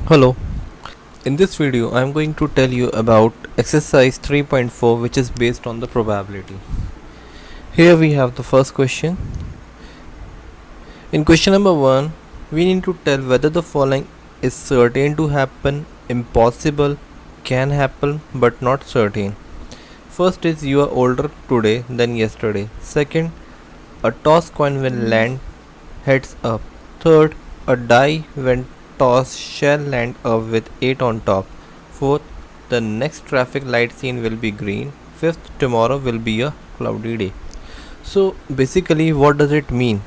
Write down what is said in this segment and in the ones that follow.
Hello, in this video I am going to tell you about exercise 3.4 which is based on the probability. Here we have the first question. In question number 1, we need to tell whether the following is certain to happen, impossible, can happen but not certain. First is you are older today than yesterday. Second, a toss coin will land heads up. Third, a die when tossed shall land up with 8 on top. Fourth, the next traffic light scene will be green. Fifth, tomorrow will be a cloudy day. So basically, what does it mean?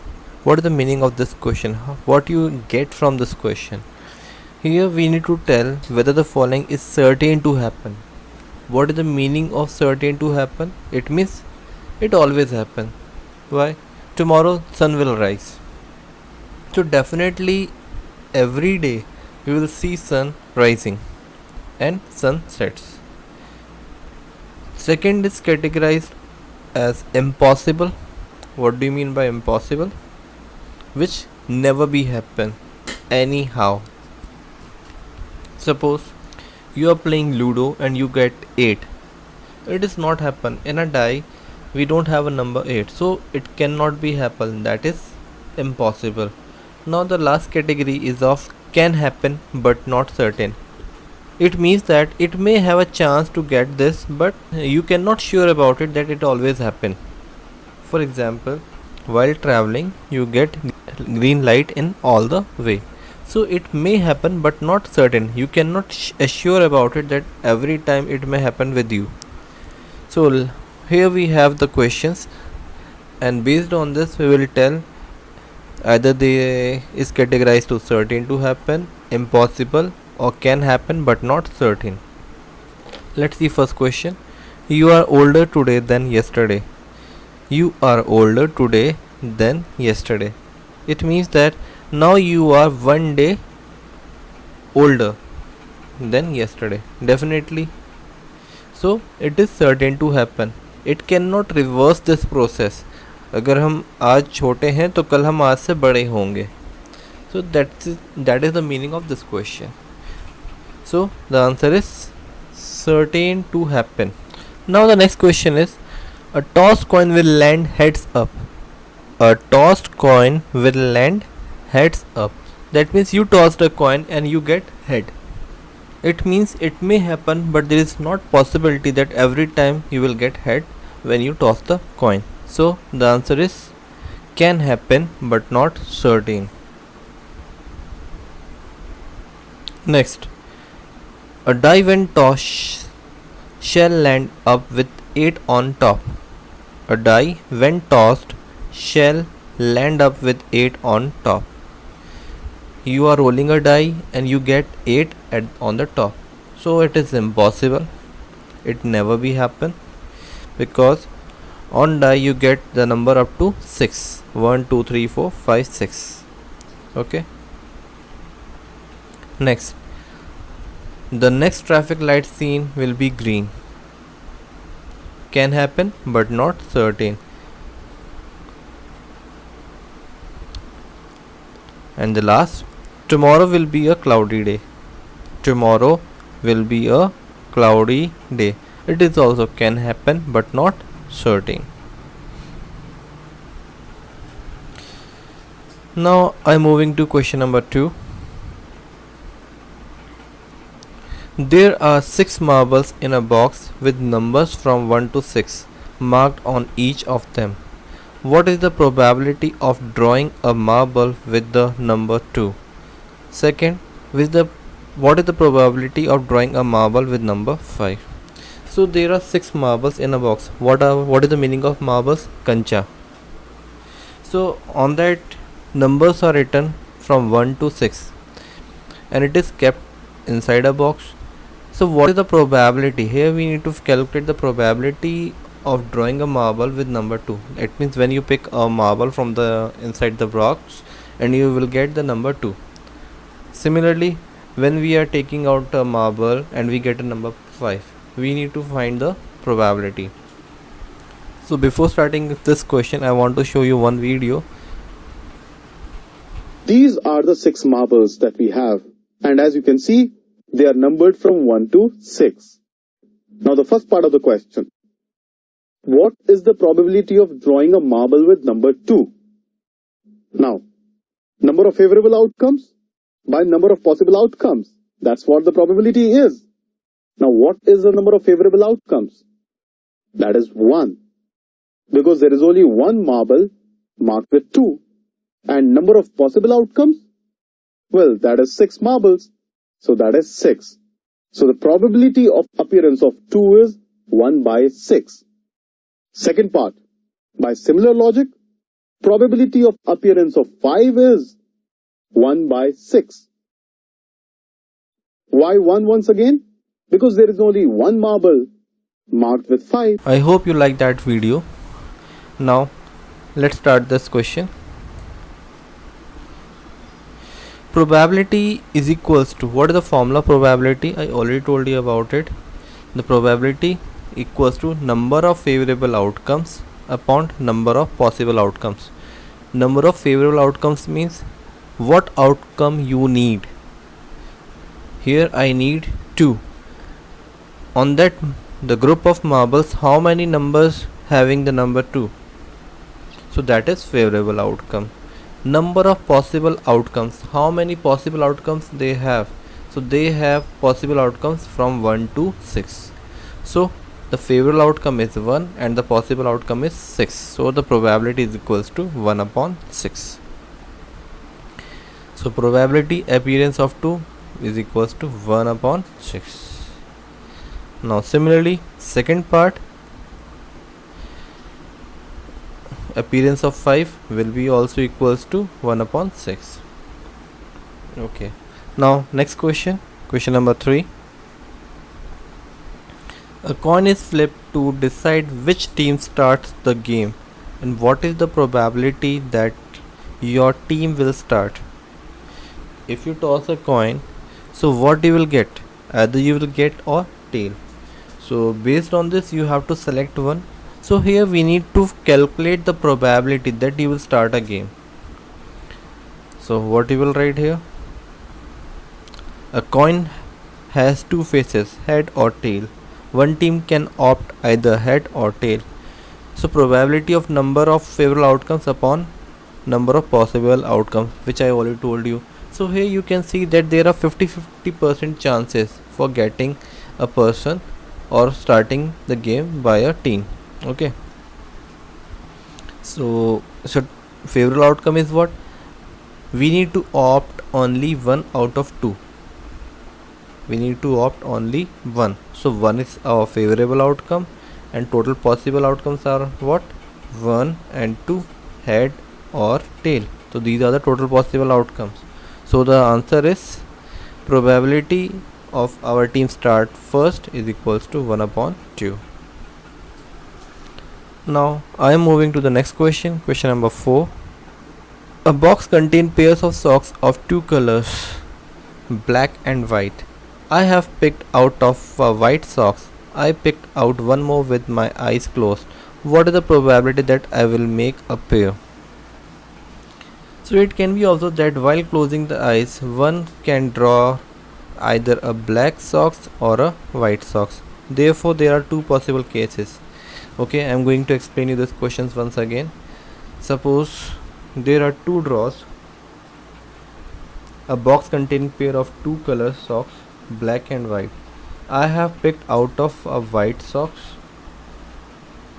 What is the meaning of this question? What you get from this question? Here we need to tell whether the following is certain to happen. What is the meaning of certain to happen? It means it always happen. Why? Tomorrow sun will rise. So definitely every day we will see sun rising and sun sets. Second is categorized as impossible. What do you mean by impossible? Which never be happen anyhow. Suppose you are playing Ludo and you get 8. It is not happen. In a die we don't have a number 8, so it cannot be happen. That is impossible. Now the last category is of can happen but not certain. It means that it may have a chance to get this, but you cannot sure about it that it always happen. For example, while traveling you get green light in all the way. So it may happen but not certain. You cannot assure about it that every time it may happen with you. So here we have the questions, and based on this we will tell either they is categorized to certain to happen, impossible, or can happen but not certain. Let's see first question. You are older today than yesterday. You are older today than yesterday. It means that now you are one day older than yesterday. Definitely. So it is certain to happen. It cannot reverse this process. अगर हम आज छोटे हैं तो कल हम आज से बड़े होंगे. So that is the meaning of this question. So the answer is certain to happen. Now the next question is, a tossed coin will land heads up. A tossed coin will land heads up. That means you tossed a coin and you get head. It means it may happen, but there is not possibility that every time you will get head when you toss the coin. So the answer is can happen but not certain. Next, a die when tossed shall land up with 8 on top. A die when tossed shall land up with 8 on top. You are rolling a die and you get 8 on the top. So it is impossible. It never be happen, because on die you get the number up to 6. 1 2 3 4 5 6. Okay. Next, the next traffic light scene will be green. Can happen but not certain. And the last, tomorrow will be a cloudy day. Tomorrow will be a cloudy day. It is also can happen but not certain. Now I am moving to question number 2. There are 6 marbles in a box with numbers from 1 to 6 marked on each of them. What is the probability of drawing a marble with the number 2? Second, what is the probability of drawing a marble with number 5? So there are 6 marbles in a box. What is the meaning of marbles? Kancha. So on that numbers are written from 1 to 6 and it is kept inside a box. So what is the probability? Here we need to calculate the probability of drawing a marble with number 2. It means when you pick a marble from the inside the box and you will get the number 2. Similarly, when we are taking out a marble and we get a number 5, we need to find the probability. So before starting this question, I want to show you one video. These are the 6 marbles that we have. And as you can see, they are numbered from 1 to 6. Now the first part of the question. What is the probability of drawing a marble with number 2? Now, number of favorable outcomes by number of possible outcomes. That's what the probability is. Now, what is the number of favorable outcomes? That is 1. Because there is only one marble marked with 2. And number of possible outcomes? Well, that is 6 marbles. So that is 6. So the probability of appearance of 2 is 1 by 6. Second part. By similar logic, probability of appearance of 5 is 1 by 6. Why 1 once again? Because there is only one marble marked with 5. I hope you like that video. Now let's start this question. Probability is equals to, what is the formula probability? I already told you about it. The probability equals to number of favorable outcomes upon number of possible outcomes. Number of favorable outcomes means what outcome you need. Here I need 2. On that, the group of marbles, how many numbers having the number 2? So that is favorable outcome. Number of possible outcomes, how many possible outcomes they have? So they have possible outcomes from 1 to 6. So the favorable outcome is 1 and the possible outcome is 6. So the probability is equals to 1 upon 6. So probability appearance of 2 is equals to 1 upon 6. Now similarly, second part, appearance of 5 will be also equals to 1 upon 6. Okay. Now next question, question number 3. A coin is flipped to decide which team starts the game, and what is the probability that your team will start? If you toss a coin, so what you will get? Either you will get or tail. So based on this you have to select one. So here we need to calculate the probability that you will start a game. So what you will write here? A coin has two faces, head or tail. One team can opt either head or tail. So probability of number of favorable outcomes upon number of possible outcomes, which I already told you. So here you can see that there are 50% chances for getting a person or starting the game by a team. Okay, so favorable outcome is what? We need to opt only one out of 2. We need to opt only one. So 1 is our favorable outcome and total possible outcomes are what? 1 and 2, head or tail. So these are the total possible outcomes. So the answer is probability of our team start first is equals to 1 upon 2. Now I am moving to the next question, question number 4. A box contains pairs of socks of 2 colors, black and white. I have picked out of white socks. I picked out one more with my eyes closed. What is the probability that I will make a pair? So it can be observed that while closing the eyes, one can draw either a black socks or a white socks. Therefore there are two possible cases. Okay, I am going to explain you this questions once again. Suppose there are two drawers, a box containing pair of 2 color socks, black and white. I have picked out of a white socks.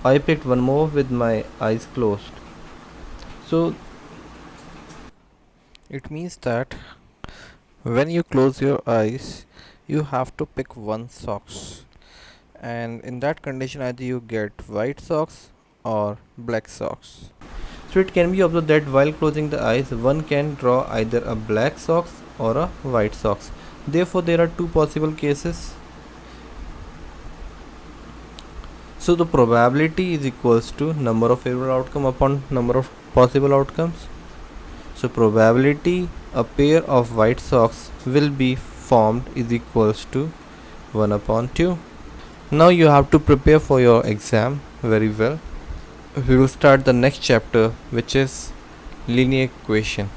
I picked one more with my eyes closed. So it means that when you close your eyes, you have to pick one socks, and in that condition either you get white socks or black socks. So it can be observed that while closing the eyes, one can draw either a black socks or a white socks. Therefore there are two possible cases. So the probability is equals to number of favorable outcome upon number of possible outcomes. So probability a pair of white socks will be formed is equals to 1 upon 2. Now you have to prepare for your exam very well. We will start the next chapter, which is linear equation.